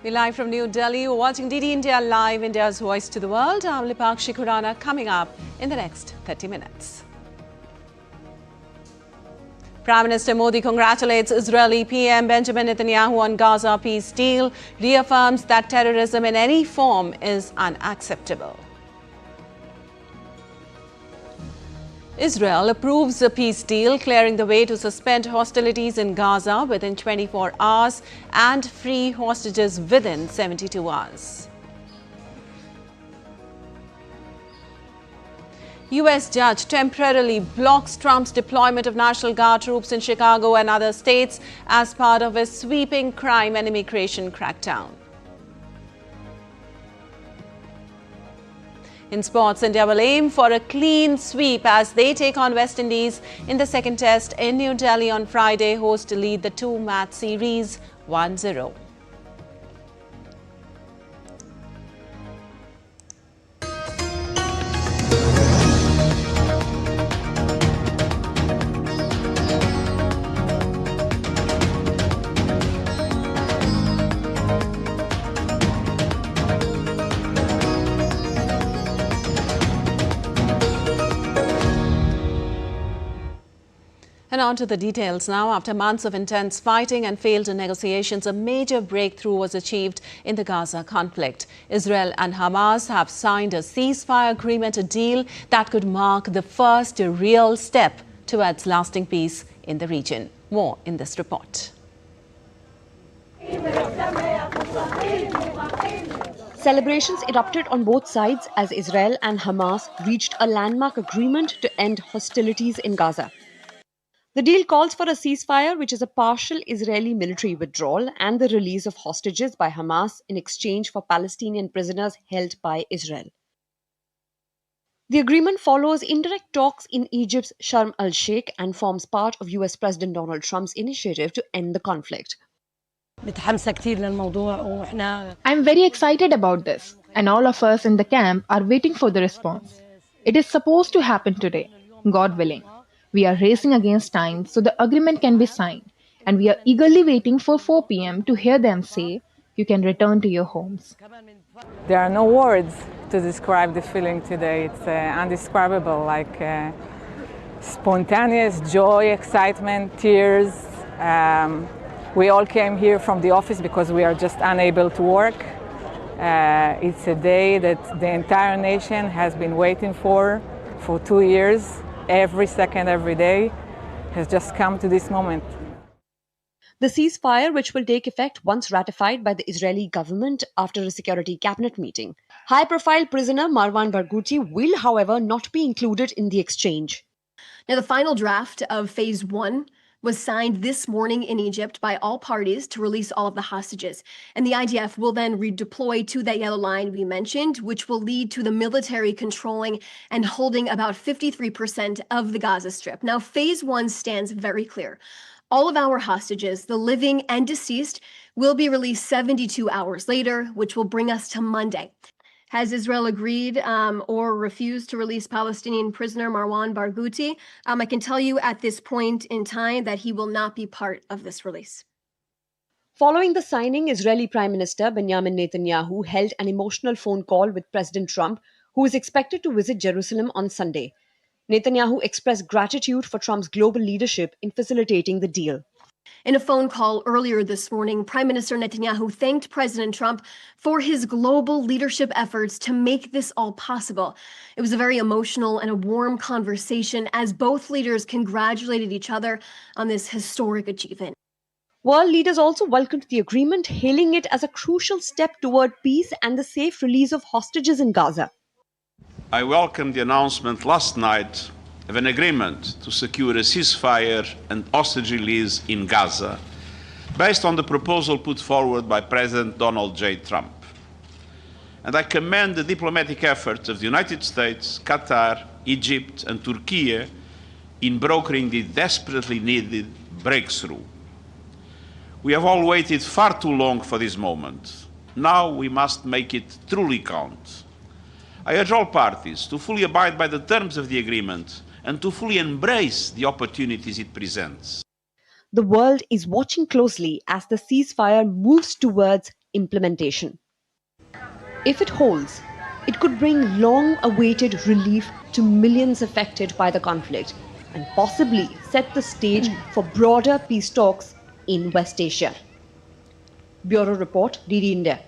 We're live from New Delhi. You're watching DD India Live, India's voice to the world. I'm Lipakshi Khurana, coming up in the next 30 minutes. Prime Minister Modi congratulates Israeli PM Benjamin Netanyahu on Gaza peace deal, reaffirms that terrorism in any form is unacceptable. Israel approves the peace deal, clearing the way to suspend hostilities in Gaza within 24 hours and free hostages within 72 hours. U.S. judge temporarily blocks Trump's deployment of National Guard troops in Chicago and other states as part of his sweeping crime and immigration crackdown. In sports, India will aim for a clean sweep as they take on West Indies in the second test in New Delhi on Friday. Hosts to lead the two-match series 1-0. And on to the details now. After months of intense fighting and failed negotiations, a major breakthrough was achieved in the Gaza conflict. Israel and Hamas have signed a ceasefire agreement, a deal that could mark the first real step towards lasting peace in the region. More in this report. Celebrations erupted on both sides as Israel and Hamas reached a landmark agreement to end hostilities in Gaza. The deal calls for a ceasefire, which is a partial Israeli military withdrawal, and the release of hostages by Hamas in exchange for Palestinian prisoners held by Israel. The agreement follows indirect talks in Egypt's Sharm el-Sheikh and forms part of US President Donald Trump's initiative to end the conflict. I'm very excited about this, and all of us in the camp are waiting for the response. It is supposed to happen today, God willing. We are racing against time so the agreement can be signed, and we are eagerly waiting for 4 p.m. to hear them say, you can return to your homes. There are no words to describe the feeling today. It's undescribable, like spontaneous joy, excitement, tears. We all came here from the office because we are just unable to work. It's a day that the entire nation has been waiting for 2 years. Every second, every day, has just come to this moment. The ceasefire, which will take effect once ratified by the Israeli government after a security cabinet meeting. High-profile prisoner Marwan Barghouti will, however, not be included in the exchange. Now, the final draft of Phase 1 was signed this morning in Egypt by all parties to release all of the hostages. And the IDF will then redeploy to that yellow line we mentioned, which will lead to the military controlling and holding about 53% of the Gaza Strip. Now, Phase 1 stands very clear. All of our hostages, the living and deceased, will be released 72 hours later, which will bring us to Monday. Has Israel agreed or refused to release Palestinian prisoner Marwan Barghouti? I can tell you at this point in time that he will not be part of this release. Following the signing, Israeli Prime Minister Benjamin Netanyahu held an emotional phone call with President Trump, who is expected to visit Jerusalem on Sunday. Netanyahu expressed gratitude for Trump's global leadership in facilitating the deal. In a phone call earlier this morning, Prime Minister Netanyahu thanked President Trump for his global leadership efforts to make this all possible. It was a very emotional and a warm conversation as both leaders congratulated each other on this historic achievement. World leaders also welcomed the agreement, hailing it as a crucial step toward peace and the safe release of hostages in Gaza. I welcomed the announcement last night of an agreement to secure a ceasefire and hostage release in Gaza, based on the proposal put forward by President Donald J. Trump. And I commend the diplomatic efforts of the United States, Qatar, Egypt, and Turkey in brokering the desperately needed breakthrough. We have all waited far too long for this moment. Now we must make it truly count. I urge all parties to fully abide by the terms of the agreement and to fully embrace the opportunities it presents. The world is watching closely as the ceasefire moves towards implementation. If it holds, it could bring long-awaited relief to millions affected by the conflict and possibly set the stage for broader peace talks in West Asia. Bureau Report, DD India.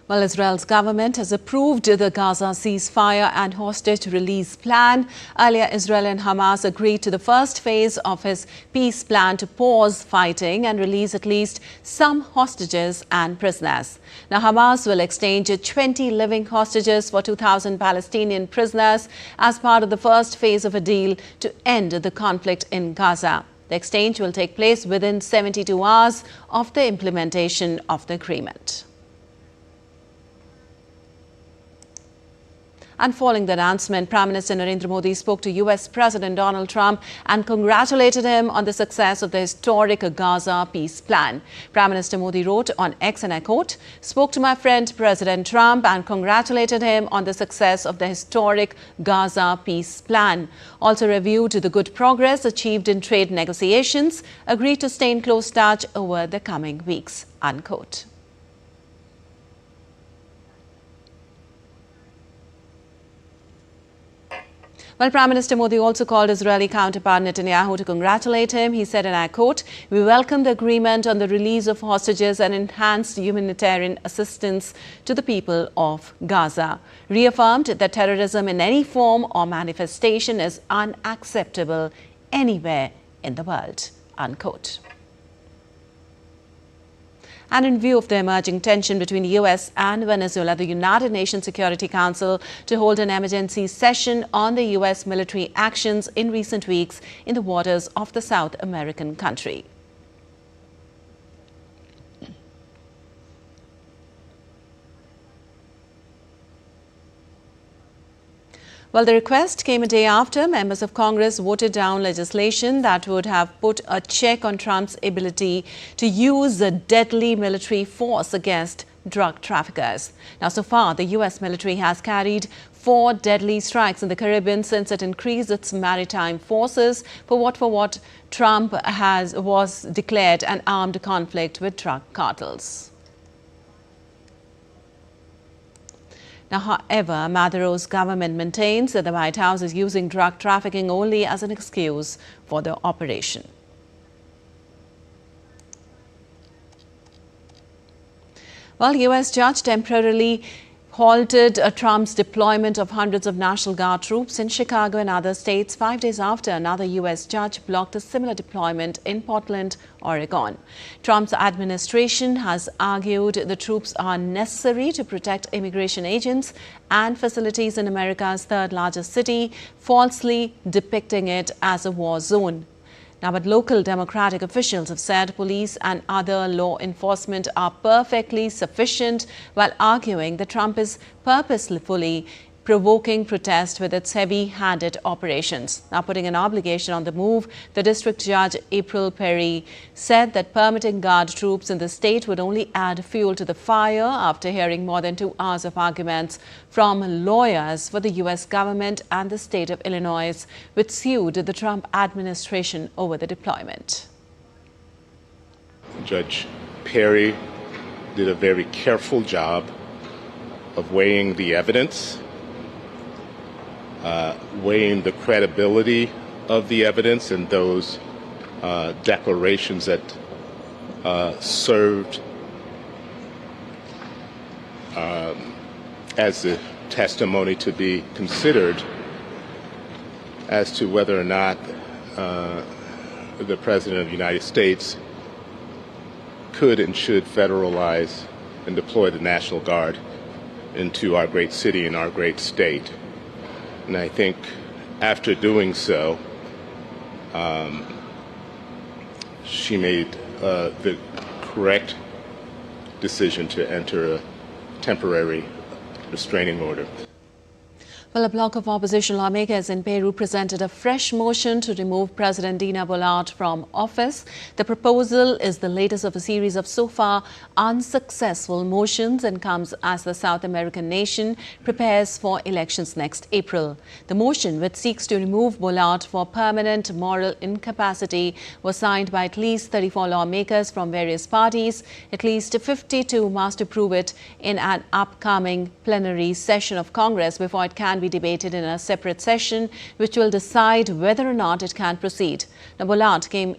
Well, Israel's government has approved the Gaza ceasefire and hostage release plan. Earlier, Israel and Hamas agreed to the first phase of his peace plan to pause fighting and release at least some hostages and prisoners. Now, Hamas will exchange 20 living hostages for 2,000 Palestinian prisoners as part of the first phase of a deal to end the conflict in Gaza. The exchange will take place within 72 hours of the implementation of the agreement. And following the announcement, Prime Minister Narendra Modi spoke to US President Donald Trump and congratulated him on the success of the historic Gaza peace plan. Prime Minister Modi wrote on X, and I quote, "Spoke to my friend President Trump and congratulated him on the success of the historic Gaza peace plan. Also reviewed the good progress achieved in trade negotiations, agreed to stay in close touch over the coming weeks," unquote. Well, Prime Minister Modi also called Israeli counterpart Netanyahu to congratulate him. He said, and I quote, "We welcome the agreement on the release of hostages and enhanced humanitarian assistance to the people of Gaza. Reaffirmed that terrorism in any form or manifestation is unacceptable anywhere in the world," unquote. And in view of the emerging tension between the US and Venezuela, the United Nations Security Council to hold an emergency session on the US military actions in recent weeks in the waters of the South American country. Well, the request came a day after members of Congress voted down legislation that would have put a check on Trump's ability to use a deadly military force against drug traffickers. Now, so far, the U.S. military has carried 4 deadly strikes in the Caribbean since it increased its maritime forces for what Trump was declared an armed conflict with drug cartels. Now, however, Maduro's government maintains that the White House is using drug trafficking only as an excuse for the operation. Well, U.S. judge temporarily halted Trump's deployment of hundreds of National Guard troops in Chicago and other states 5 days after another U.S. judge blocked a similar deployment in Portland, Oregon. Trump's administration has argued the troops are necessary to protect immigration agents and facilities in America's 3rd largest city, falsely depicting it as a war zone. Now, but local Democratic officials have said police and other law enforcement are perfectly sufficient, while arguing that Trump is purposefully provoking protest with its heavy-handed operations. Now, putting an obligation on the move, the district judge April Perry said that permitting guard troops in the state would only add fuel to the fire after hearing more than 2 hours of arguments from lawyers for the U.S. government and the state of Illinois, which sued the Trump administration over the deployment. Judge Perry did a very careful job of weighing the evidence, weighing the credibility of the evidence and those declarations that served as the testimony to be considered as to whether or not the President of the United States could and should federalize and deploy the National Guard into our great city and our great state. And I think after doing so, she made the correct decision to enter a temporary restraining order. Well, a bloc of opposition lawmakers in Peru presented a fresh motion to remove President Dina Boluarte from office. The proposal is the latest of a series of so far unsuccessful motions and comes as the South American nation prepares for elections next April. The motion, which seeks to remove Boluarte for permanent moral incapacity, was signed by at least 34 lawmakers from various parties. At least 52 must approve it in an upcoming plenary session of Congress before it can be debated in a separate session, which will decide whether or not it can proceed. Now, Boluarte came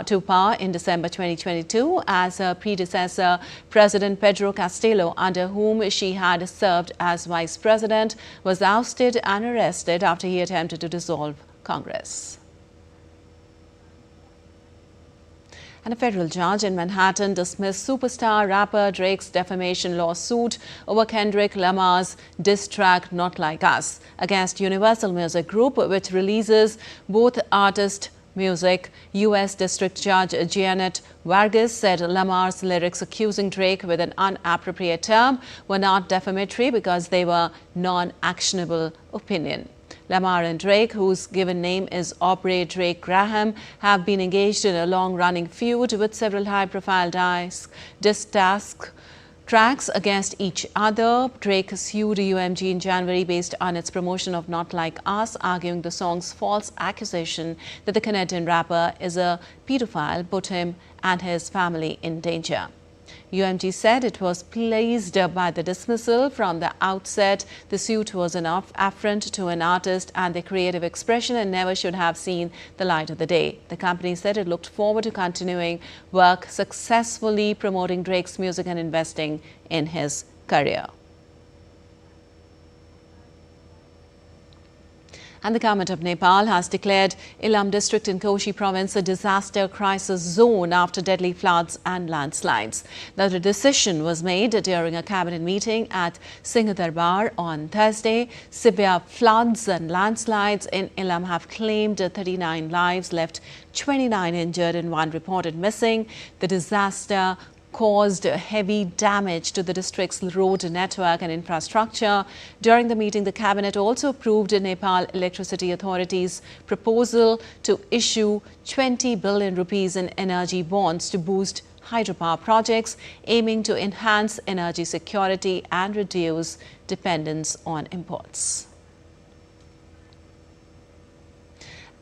to power in December 2022 as her predecessor, President Pedro Castillo, under whom she had served as vice president, was ousted and arrested after he attempted to dissolve Congress. And a federal judge in Manhattan dismissed superstar rapper Drake's defamation lawsuit over Kendrick Lamar's diss track Not Like Us against Universal Music Group, which releases both artist music. U.S. District Judge Janet Vargas said Lamar's lyrics accusing Drake with an inappropriate term were not defamatory because they were non-actionable opinion. Lamar and Drake, whose given name is Aubrey Drake Graham, have been engaged in a long-running feud with several high-profile diss tracks against each other. Drake sued UMG in January based on its promotion of Not Like Us, arguing the song's false accusation that the Canadian rapper is a pedophile put him and his family in danger. UMG said it was pleased by the dismissal. From the outset, the suit was an affront to an artist and their creative expression and never should have seen the light of the day. The company said it looked forward to continuing work successfully promoting Drake's music and investing in his career. And the government of Nepal has declared Ilam district in Koshi province a disaster crisis zone after deadly floods and landslides. Now, the decision was made during a cabinet meeting at Singhadarbar on Thursday. Severe floods and landslides in Ilam have claimed 39 lives, left 29 injured and 1 reported missing. The disaster caused heavy damage to the district's road network and infrastructure. During the meeting, the cabinet also approved Nepal Electricity Authority's proposal to issue 20 billion rupees in energy bonds to boost hydropower projects, aiming to enhance energy security and reduce dependence on imports.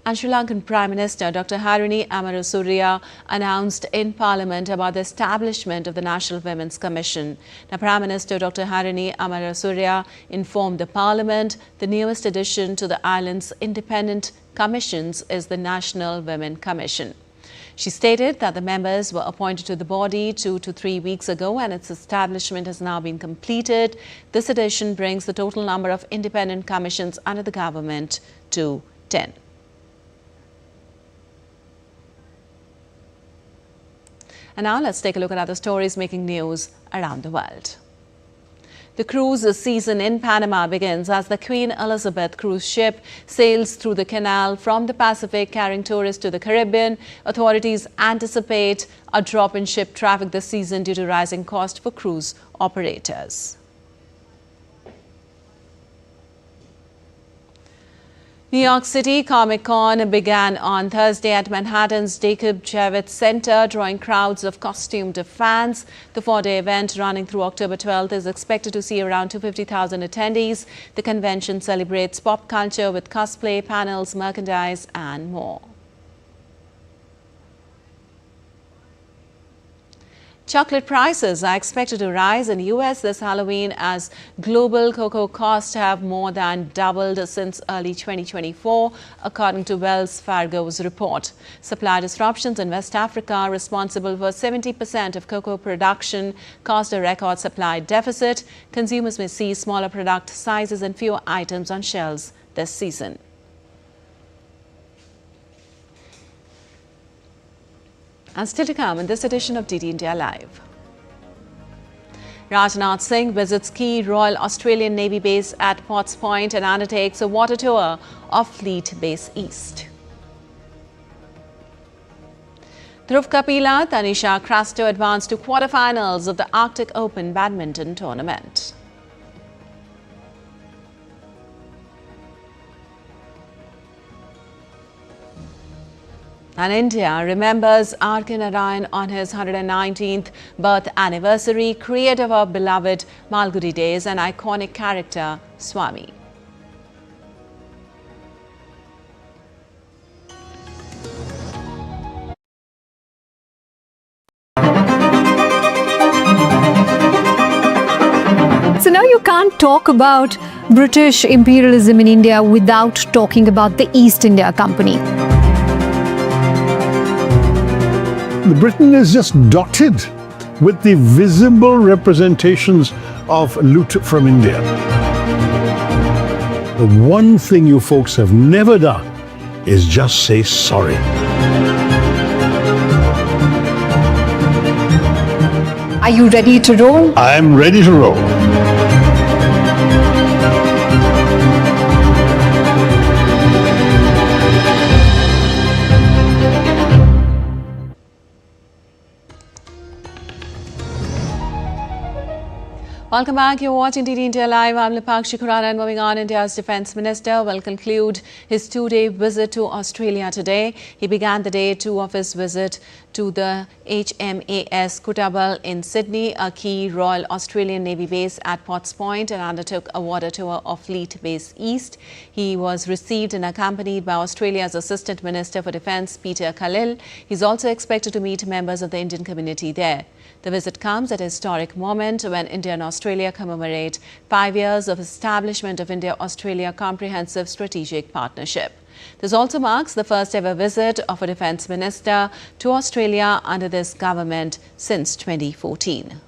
And Sri Lankan Prime Minister Dr. Harini Amarasuriya announced in Parliament about the establishment of the National Women's Commission. Now, Prime Minister Dr. Harini Amarasuriya informed the Parliament the newest addition to the island's independent commissions is the National Women Commission. She stated that the members were appointed to the body 2 to 3 weeks ago and its establishment has now been completed. This addition brings the total number of independent commissions under the government to 10. And now let's take a look at other stories making news around the world. The cruise season in Panama begins as the Queen Elizabeth cruise ship sails through the canal from the Pacific carrying tourists to the Caribbean. Authorities anticipate a drop in ship traffic this season due to rising cost for cruise operators. New York City Comic-Con began on Thursday at Manhattan's Jacob Javits Center, drawing crowds of costumed fans. The 4-day event, running through October 12th, is expected to see around 250,000 attendees. The convention celebrates pop culture with cosplay, panels, merchandise, and more. Chocolate prices are expected to rise in the U.S. this Halloween as global cocoa costs have more than doubled since early 2024, according to Wells Fargo's report. Supply disruptions in West Africa, responsible for 70% of cocoa production, caused a record supply deficit. Consumers may see smaller product sizes and fewer items on shelves this season. And still to come in this edition of DD India Live. Rajnath Singh visits key Royal Australian Navy base at Potts Point and undertakes a water tour of Fleet Base East. Dhruv Kapila, Tanisha Crasto advanced to quarterfinals of the Arctic Open badminton tournament. And India remembers R.K. Narayan on his 119th birth anniversary, creator of beloved Malgudi days and iconic character Swami. So now you can't talk about British imperialism in India without talking about the East India Company. Britain is just dotted with the visible representations of loot from India. The one thing you folks have never done is just say sorry. Are you ready to roll? I am ready to roll. Welcome back. You're watching DD India Live. I'm Lipakshi Khurana, and moving on, India's Defence Minister will conclude his two-day visit to Australia today. He began the day two of his visit to the HMAS Kutabal in Sydney, a key Royal Australian Navy base at Potts Point, and undertook a water tour of Fleet Base East. He was received and accompanied by Australia's Assistant Minister for Defence, Peter Khalil. He's also expected to meet members of the Indian community there. The visit comes at a historic moment when India and Australia commemorate 5 years of establishment of India-Australia Comprehensive Strategic Partnership. This also marks the first ever visit of a defence minister to Australia under this government since 2014.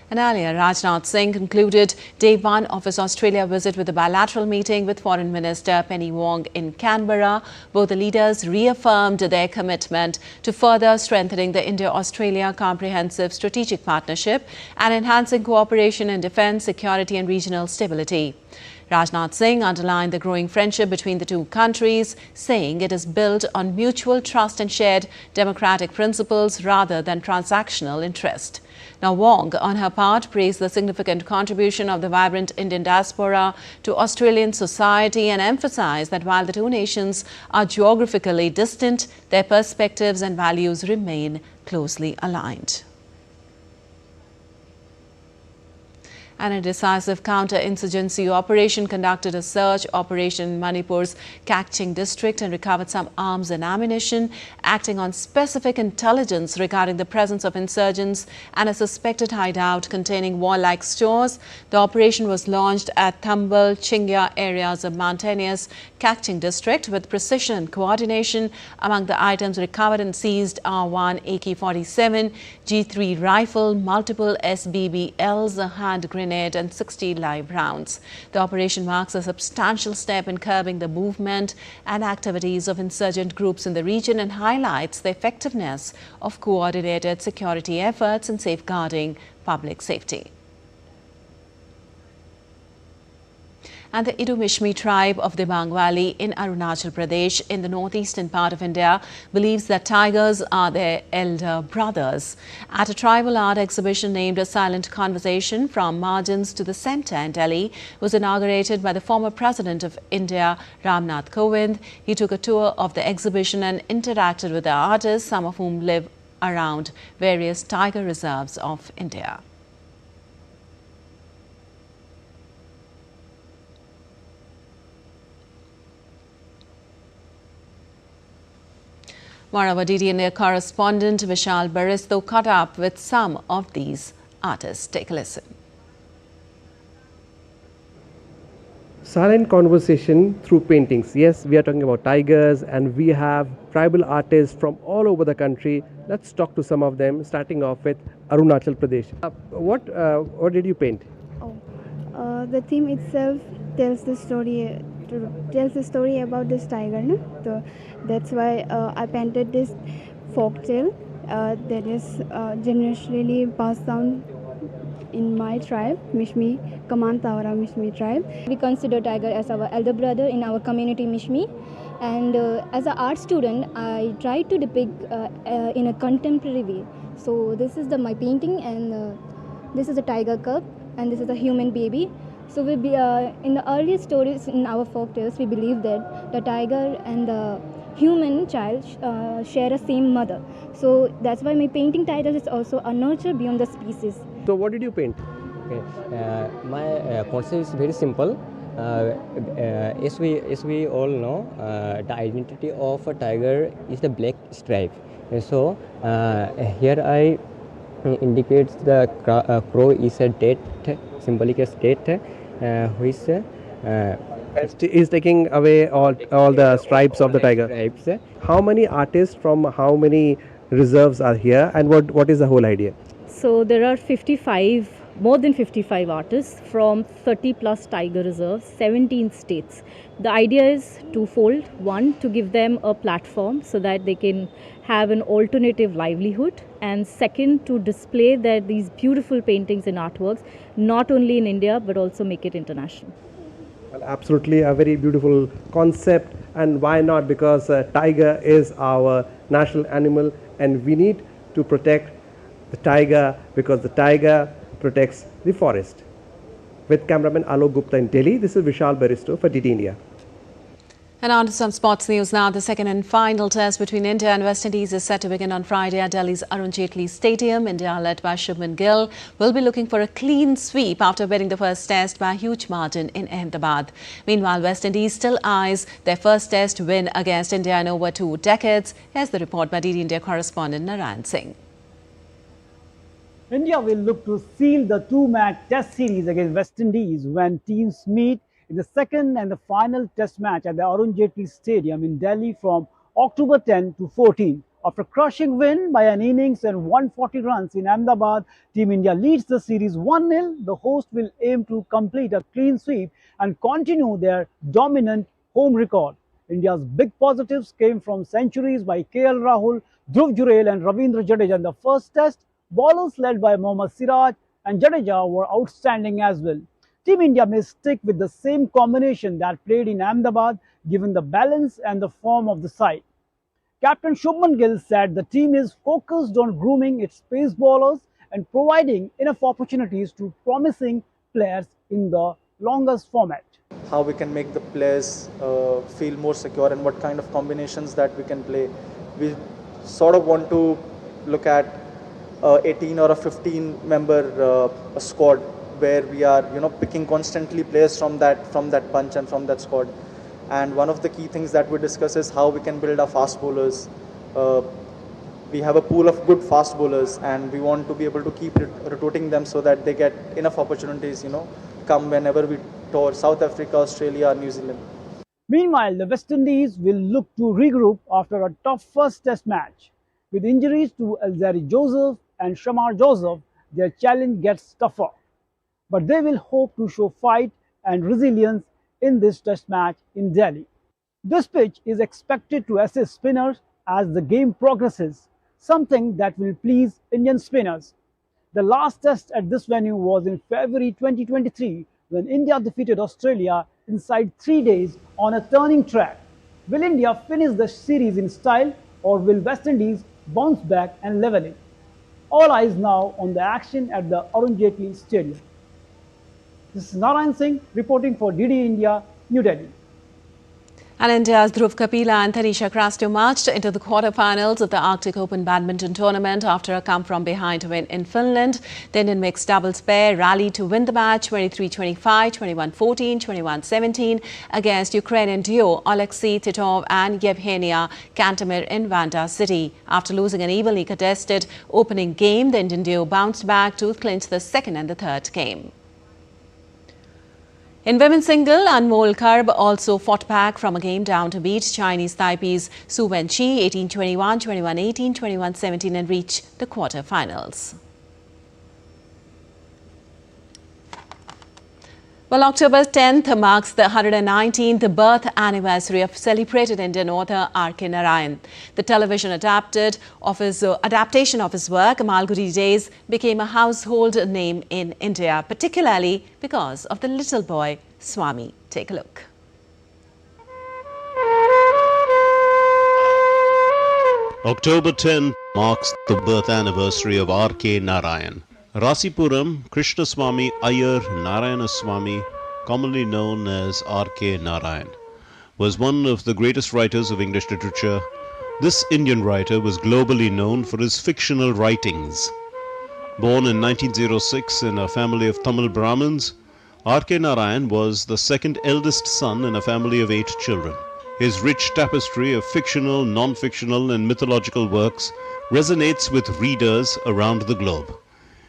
And earlier, Rajnath Singh concluded day one of his Australia visit with a bilateral meeting with Foreign Minister Penny Wong in Canberra. Both the leaders reaffirmed their commitment to further strengthening the India-Australia Comprehensive Strategic Partnership and enhancing cooperation in defence, security and regional stability. Rajnath Singh underlined the growing friendship between the two countries, saying it is built on mutual trust and shared democratic principles rather than transactional interest. Now, Wong, on her part, praised the significant contribution of the vibrant Indian diaspora to Australian society and emphasized that while the two nations are geographically distant, their perspectives and values remain closely aligned. And a decisive counter-insurgency operation conducted a search operation in Manipur's Kakching district and recovered some arms and ammunition, acting on specific intelligence regarding the presence of insurgents and a suspected hideout containing warlike stores. The operation was launched at Thambal, Chingya areas of mountainous Kakching district with precision and coordination. Among the items recovered and seized are one AK-47, G3 rifle, multiple SBBLs, a hand grenade and 60 live rounds. The operation marks a substantial step in curbing the movement and activities of insurgent groups in the region and highlights the effectiveness of coordinated security efforts in safeguarding public safety. And the Idumishmi tribe of the Dibang Valley in Arunachal Pradesh in the northeastern part of India believes that tigers are their elder brothers. At a tribal art exhibition named A Silent Conversation from Margins to the Centre in Delhi was inaugurated by the former President of India, Ramnath Kovind. He took a tour of the exhibition and interacted with the artists, some of whom live around various tiger reserves of India. Moreover, DD correspondent Vishal Baristo caught up with some of these artists. Take a listen. Silent conversation through paintings. Yes, we are talking about tigers and we have tribal artists from all over the country. Let's talk to some of them, starting off with Arunachal Pradesh. What did you paint? The theme itself tells the story about this tiger. No? So that's why I painted this folk tale that is generationally passed down in my tribe, Mishmi, Kaman Tawara Mishmi tribe. We consider tiger as our elder brother in our community Mishmi, and as an art student I try to depict in a contemporary way. So this is my painting, and this is a tiger cub and this is a human baby. So in the earliest stories in our folk tales, we believe that the tiger and the human child share a same mother. So that's why my painting title is also a nurture beyond the species. So what did you paint? Okay. My concept is very simple. As we all know, the identity of a tiger is the black stripe. So here I indicates the crow is a death, symbolic as death, which Is taking away all the stripes of the tiger. stripes. How many artists from how many reserves are here, and what is the whole idea? So there are 55, more than 55 artists from 30 plus tiger reserves, 17 states. The idea is twofold. One, to give them a platform so that they can have an alternative livelihood, and second, to display these beautiful paintings and artworks not only in India but also make it international. Well, absolutely a very beautiful concept, and why not, because tiger is our national animal and we need to protect the tiger because the tiger protects the forest. With cameraman Alok Gupta in Delhi, this is Vishal Baristo for DD India. And on to some sports news now. The second and final test between India and West Indies is set to begin on Friday at Delhi's Arun Jaitley Stadium. India, led by Shubman Gill, will be looking for a clean sweep after winning the first test by a huge margin in Ahmedabad. Meanwhile, West Indies still eyes their first test win against India in over 2 decades. Here's the report by DD India correspondent Narayan Singh. India will look to seal the 2-match test series against West Indies when teams meet in the second and the final test match at the Arun Jaitley Stadium in Delhi from October 10 to 14. After a crushing win by an innings and 140 runs in Ahmedabad, Team India leads the series 1-0. The host will aim to complete a clean sweep and continue their dominant home record. India's big positives came from centuries by KL Rahul, Dhruv Jurel and Ravindra Jadeja in the first test. Bowlers led by Mohammad Siraj and Jadeja were outstanding as well. Team India may stick with the same combination that played in Ahmedabad given the balance and the form of the side. Captain Shubman Gill said the team is focused on grooming its pace bowlers and providing enough opportunities to promising players in the longest format. How we can make the players feel more secure and what kind of combinations that we can play. We sort of want to look at 18 or a 15 member squad where we are picking constantly players from that bunch and from that squad. And one of the key things that we discuss is how we can build our fast bowlers. We have a pool of good fast bowlers and we want to be able to keep rotating them so that they get enough opportunities, come whenever we tour South Africa, Australia, New Zealand. Meanwhile, the West Indies will look to regroup after a tough first test match. With injuries to Alzari Joseph and Shamar Joseph, their challenge gets tougher. But they will hope to show fight and resilience in this test match in Delhi. This pitch is expected to assist spinners as the game progresses, something that will please Indian spinners. The last test at this venue was in February 2023 when India defeated Australia inside 3 days on a turning track. Will India finish the series in style or will West Indies bounce back and level it? All eyes now on the action at the Arun Jaitley Stadium. This is Narayan Singh reporting for DD India, New Delhi. And India's Dhruv Kapila and Tanisha Crasto marched into the quarterfinals of the Arctic Open badminton tournament after a come-from-behind win in Finland. The Indian mixed doubles pair rallied to win the match 23-25, 21-14, 21-17 against Ukrainian duo Alexei Titov and Yevgenia Kantemir in Vanda City. After losing an evenly contested opening game, the Indian duo bounced back to clinch the second and the third game. In women's single, Anmol Karb also fought back from a game down to beat Chinese Taipei's Su Wenqi 18-21, 21-18, 21-17 and reach the quarter-finals. Well, October 10th marks the 119th birth anniversary of celebrated Indian author R.K. Narayan. The television adaptation of his work, Malgudi Days, became a household name in India, particularly because of the little boy, Swami. Take a look. October 10 marks the birth anniversary of R.K. Narayan, Rasipuram Krishnaswamy Iyer Narayanaswamy, commonly known as R.K. Narayan, was one of the greatest writers of English literature. This Indian writer was globally known for his fictional writings. Born in 1906 in a family of Tamil Brahmins, R.K. Narayan was the second eldest son in a family of 8 children. His rich tapestry of fictional, non-fictional and mythological works resonates with readers around the globe.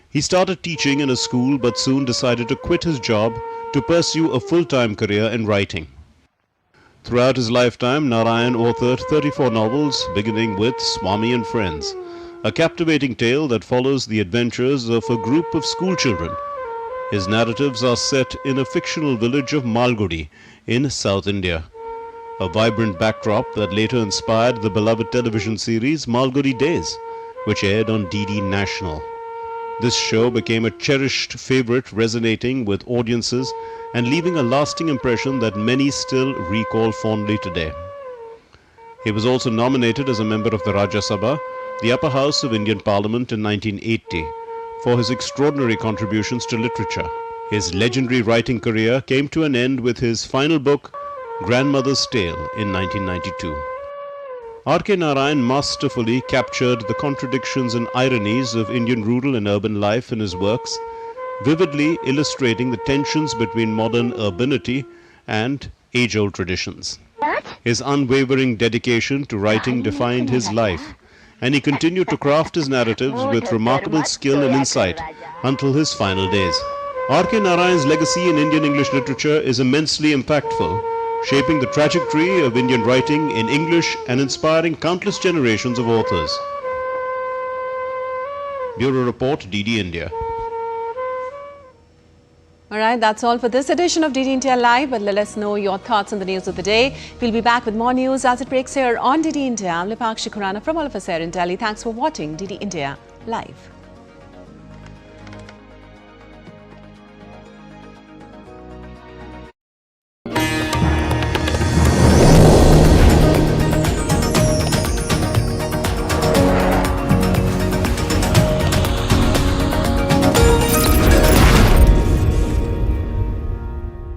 He started teaching in a school but soon decided to quit his job to pursue a full-time career in writing. Throughout his lifetime, Narayan authored 34 novels, beginning with Swami and Friends, a captivating tale that follows the adventures of a group of schoolchildren. His narratives are set in a fictional village of Malgudi in South India, a vibrant backdrop that later inspired the beloved television series Malgudi Days, which aired on DD National. This show became a cherished favorite, resonating with audiences and leaving a lasting impression that many still recall fondly today. He was also nominated as a member of the Rajya Sabha, the upper house of Indian Parliament, in 1980 for his extraordinary contributions to literature. His legendary writing career came to an end with his final book, Grandmother's Tale, in 1992. R.K. Narayan masterfully captured the contradictions and ironies of Indian rural and urban life in his works, vividly illustrating the tensions between modern urbanity and age-old traditions. His unwavering dedication to writing defined his life, and he continued to craft his narratives with remarkable skill and insight until his final days. R.K. Narayan's legacy in Indian English literature is immensely impactful, shaping the trajectory of Indian writing in English and inspiring countless generations of authors. Bureau Report, DD India. All right, that's all for this edition of DD India Live, but let us know your thoughts on the news of the day. We'll be back with more news as it breaks here on DD India. I'm Lipakshi Khurana from all of us here in Delhi. Thanks for watching DD India Live.